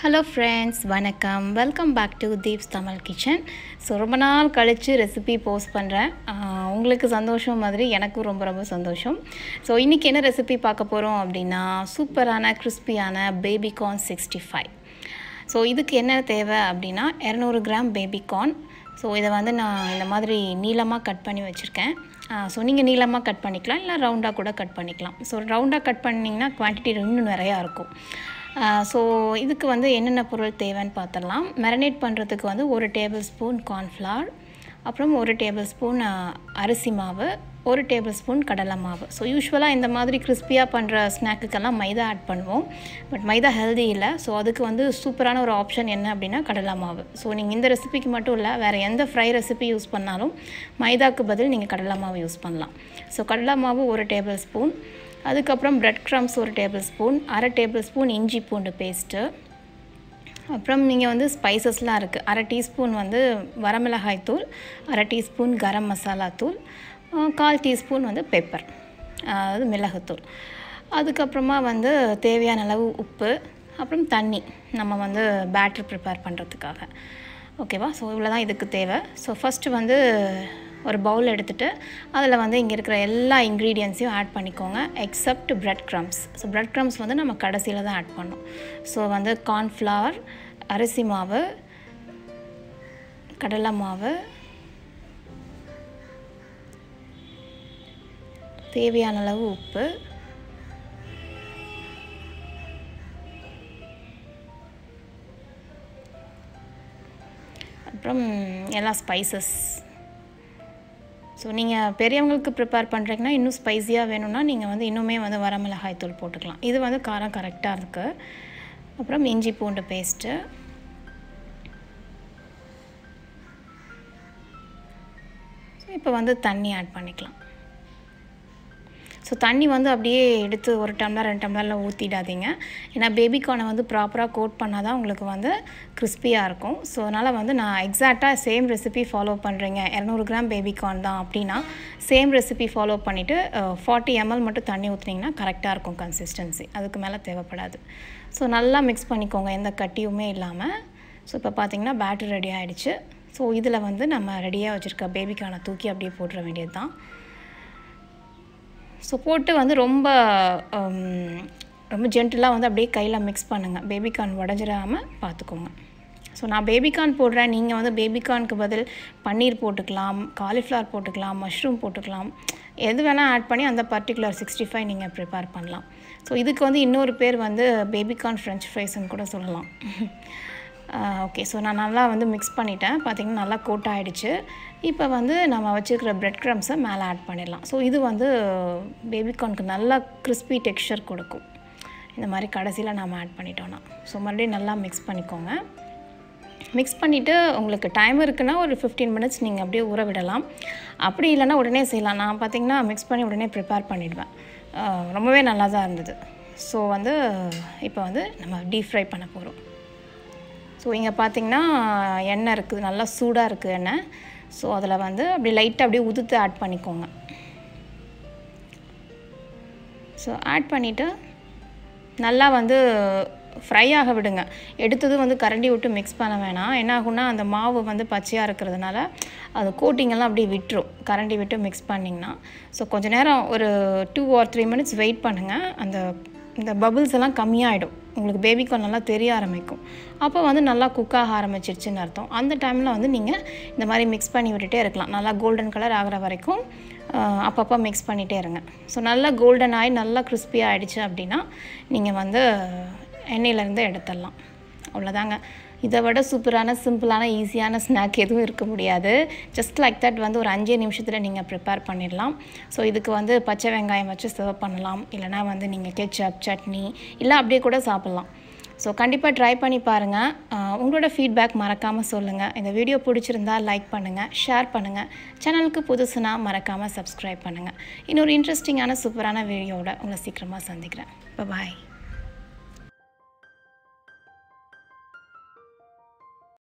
Hello friends, வணக்கம். Welcome back to Deep's Tamil Kitchen. So ரொம்ப நாள் கழித்து ரெசிபி போஸ்ட் பண்ணுறேன். உங்களுக்கு சந்தோஷம் மாதிரி எனக்கும் ரொம்ப சந்தோஷம். ஸோ இன்றைக்கி என்ன ரெசிபி பார்க்க போகிறோம் அப்படின்னா சூப்பரான கிறிஸ்பியான பேபிகார்ன் 65. ஸோ இதுக்கு என்ன தேவை அப்படின்னா 200 கிராம் பேபிகார்ன். ஸோ இதை வந்து நான் இந்த மாதிரி நீளமாக கட் பண்ணி வச்சுருக்கேன். ஸோ நீங்கள் நீளமாக கட் பண்ணிக்கலாம், இல்லை ரவுண்டாக கூட கட் பண்ணிக்கலாம். ஸோ ரவுண்டாக கட் பண்ணிங்கன்னா குவான்டிட்டி இன்னும் நிறையா இருக்கும். ஸோ இதுக்கு வந்து என்னென்ன பொருள் தேவைன்னு பார்த்துடலாம். மேரினேட் பண்ணுறதுக்கு வந்து 1 டேபிள் ஸ்பூன் கார்ன்ஃப்ளவர், அப்புறம் 1 டேபிள் ஸ்பூன் அரிசி மாவு, 1 டேபிள் ஸ்பூன் கடலை மாவு. ஸோ யூஸ்வலாக இந்த மாதிரி கிறிஸ்பியாக பண்ணுற ஸ்நாக்குக்கெல்லாம் மைதா ஆட் பண்ணுவோம். பட் மைதா ஹெல்தி இல்லை. ஸோ அதுக்கு வந்து சூப்பரான ஒரு ஆப்ஷன் என்ன அப்படின்னா கடலை மாவு. ஸோ நீங்கள் இந்த ரெசிபிக்கு மட்டும் இல்லை, வேறு எந்த ஃப்ரை ரெசிபி யூஸ் பண்ணாலும் மைதாக்கு பதில் நீங்கள் கடலை மாவு யூஸ் பண்ணலாம். ஸோ கடலை மாவு 1 டேபிள் ஸ்பூன், அதுக்கப்புறம் bread crumbs 1 table spoon, 1/2 table spoon இஞ்சி பூண்டு பேஸ்ட்டு, அப்புறம் நீங்கள் வந்து ஸ்பைசஸ்லாம் இருக்குது. 1/2 டீஸ்பூன் வந்து வரமிளகாய் தூள், 1/2 டீஸ்பூன் கரம் மசாலா தூள், 1/4 டீஸ்பூன் வந்து பெப்பர், அதாவது மிளகுத்தூள். அதுக்கப்புறமா வந்து தேவையான அளவு உப்பு, அப்புறம் தண்ணி நம்ம வந்து பேட்டர் ப்ரிப்பேர் பண்ணுறதுக்காக. ஓகேவா? ஸோ இவ்வளோ தான் இதுக்கு தேவை. ஸோ ஃபஸ்ட்டு வந்து ஒரு பவுல் எடுத்துகிட்டு அதில் வந்து இங்கே இருக்கிற எல்லா இன்க்ரீடியன்ஸையும் ஆட் பண்ணிக்கோங்க accept bread crumbs. So bread crumbs வந்து நம்ம கடைசியில் தான் ஆட் பண்ணோம். ஸோ வந்து கார்ன்ஃப்ளவர், அரிசி மாவு, கடலை மாவு, தேவையான அளவு உப்பு, அப்புறம் எல்லா ஸ்பைசஸ். ஸோ நீங்கள் பெரியவங்களுக்கு ப்ரிப்பேர் பண்ணுறீங்கன்னா இன்னும் ஸ்பைஸியாக வேணும்னா நீங்கள் வந்து இன்னுமே வந்து வரமிளகாய் தூள் போட்டுக்கலாம். இது வந்து காரம் கரெக்டாக இருக்குது. அப்புறம் இஞ்சி பூண்டு பேஸ்ட்டு, ஸோ இப்போ வந்து தண்ணி ஆட் பண்ணிக்கலாம். ஸோ தண்ணி வந்து அப்படியே எடுத்து 1 டம்ளர் 2 டம்ளரில் ஊற்றிடாதீங்க. ஏன்னா பேபிகார்னை வந்து ப்ராப்பராக கோட் பண்ணால் தான் உங்களுக்கு வந்து கிறிஸ்பியாக இருக்கும். ஸோ அதனால் வந்து நான் எக்ஸாக்டாக சேம் ரெசிபி ஃபாலோ பண்ணுறீங்க, 200 கிராம் பேபிகார்ன் தான் அப்படின்னா சேம் ரெசிபி ஃபாலோ பண்ணிவிட்டு 40 ml மட்டும் தண்ணி ஊற்றினீங்கன்னா கரெக்டாக இருக்கும் கன்சிஸ்டன்சி. அதுக்கு மேலே தேவைப்படாது. ஸோ நல்லா மிக்ஸ் பண்ணிக்கோங்க, எந்த கட்டியுமே இல்லாமல். ஸோ இப்போ பார்த்திங்கன்னா பேட்டர் ரெடி ஆகிடுச்சு. ஸோ இதில் வந்து நம்ம ரெடியாக வச்சுருக்க பேபிகார்னை தூக்கி அப்படியே போட்டுற வேண்டியது தான். ஸோ போட்டு வந்து ரொம்ப ஜென்டிலாக வந்து அப்படியே கையில் மிக்ஸ் பண்ணுங்கள், பேபிகார்ன் உடஞ்சிடாமல் பார்த்துக்கோங்க. ஸோ நான் பேபிகார்ன் போடுறேன், நீங்கள் வந்து பேபிகார்னுக்கு பதில் பன்னீர் போட்டுக்கலாம், காலிஃப்ளவர் போட்டுக்கலாம், மஷ்ரூம் போட்டுக்கலாம், எது வேணால் ஆட் பண்ணி அந்த பர்டிகுலர் 65 நீங்கள் ப்ரிப்பேர் பண்ணலாம். ஸோ இதுக்கு வந்து இன்னொரு பேர் வந்து பேபிகார்ன் ஃப்ரெஞ்ச் ஃப்ரைஸ்ன்னு கூட சொல்லலாம். ஓகே, ஸோ நான் நல்லா வந்து மிக்ஸ் பண்ணிட்டேன். பார்த்திங்கன்னா நல்லா கோட் ஆகிடுச்சு. இப்போ வந்து நம்ம வச்சுருக்கிற பிரெட் க்ரம்ஸை மேலே ஆட் பண்ணிடலாம். ஸோ இது வந்து பேபிகார்னுக்கு நல்லா கிறிஸ்பி டெக்ஸ்சர் கொடுக்கும் இந்த மாதிரி கடைசியில் நம்ம ஆட் பண்ணிட்டோன்னா. ஸோ மறுபடியும் நல்லா மிக்ஸ் பண்ணிக்கோங்க. மிக்ஸ் பண்ணிவிட்டு உங்களுக்கு டைம் இருக்குன்னா ஒரு 15 மினிட்ஸ் நீங்கள் அப்படியே ஊற விடலாம். அப்படி இல்லைன்னா உடனே செய்யலாம். நான் பார்த்திங்கன்னா மிக்ஸ் பண்ணி உடனே ப்ரிப்பேர் பண்ணிவிடுவேன். ரொம்பவே நல்லா தான் இருந்தது. ஸோ வந்து இப்போ வந்து நம்ம டீப் ஃப்ரை பண்ண போகிறோம். ஸோ இங்கே பார்த்திங்கன்னா எண்ணெய் இருக்குது, நல்லா சூடாக இருக்குது எண்ணெய். ஸோ அதில் வந்து அப்படி லைட்டாக அப்படியே உதுத்து ஆட் பண்ணிக்கோங்க. ஸோ ஆட் பண்ணிவிட்டு நல்லா வந்து ஃப்ரை ஆக விடுங்க. எடுத்தது வந்து கரண்டி விட்டு மிக்ஸ் பண்ண வேணாம். என்ன ஆகுன்னா அந்த மாவு வந்து பச்சையாக இருக்கிறதுனால அது கோட்டிங்கெல்லாம் அப்படியே விட்டுரும் கரண்டி விட்டு மிக்ஸ் பண்ணிங்கன்னா. ஸோ கொஞ்சம் நேரம் ஒரு 2 or 3 மினிட்ஸ் வெயிட் பண்ணுங்கள். இந்த பபிள்ஸ் எல்லாம் கம்மியாகிடும், உங்களுக்கு பேபிகார்ன் நல்லா தெரிய ஆரம்பிக்கும். அப்போ வந்து நல்லா குக்காக ஆரம்பிச்சிருச்சுன்னு அர்த்தம். அந்த டைமில் வந்து நீங்கள் இந்த மாதிரி மிக்ஸ் பண்ணி விட்டுட்டே இருக்கலாம். நல்லா கோல்டன் கலர் ஆகிற வரைக்கும் அப்பப்போ மிக்ஸ் பண்ணிகிட்டே இருங்க. ஸோ நல்லா கோல்டன் ஆகி நல்லா கிறிஸ்பியாக ஆகிடுச்சு அப்படின்னா நீங்கள் வந்து எண்ணெயிலேருந்து எடுத்துடலாம். அவ்வளோதாங்க. இதை விட சூப்பரான சிம்பிளான ஈஸியான ஸ்நாக் எதுவும் இருக்க முடியாது. ஜஸ்ட் லைக் தட் வந்து ஒரு 5 நிமிஷத்தில் நீங்கள் ப்ரிப்பேர் பண்ணிடலாம். ஸோ இதுக்கு வந்து பச்சை வெங்காயம் வச்சு சர்வ் பண்ணலாம், இல்லைனா வந்து நீங்கள் கெச்சப், சட்னி இல்லை அப்படியே கூட சாப்பிட்லாம். ஸோ கண்டிப்பாக ட்ரை பண்ணி பாருங்கள். உங்களோட ஃபீட்பேக் மறக்காமல் சொல்லுங்கள். இந்த வீடியோ பிடிச்சிருந்தா லைக் பண்ணுங்கள், ஷேர் பண்ணுங்கள். சேனலுக்கு புதுசுனா மறக்காமல் சப்ஸ்கிரைப் பண்ணுங்கள். இன்னொரு இன்ட்ரெஸ்டிங்கான சூப்பரான வீடியோவோட உங்களை சீக்கிரமாக சந்திக்கிறேன். பாய்.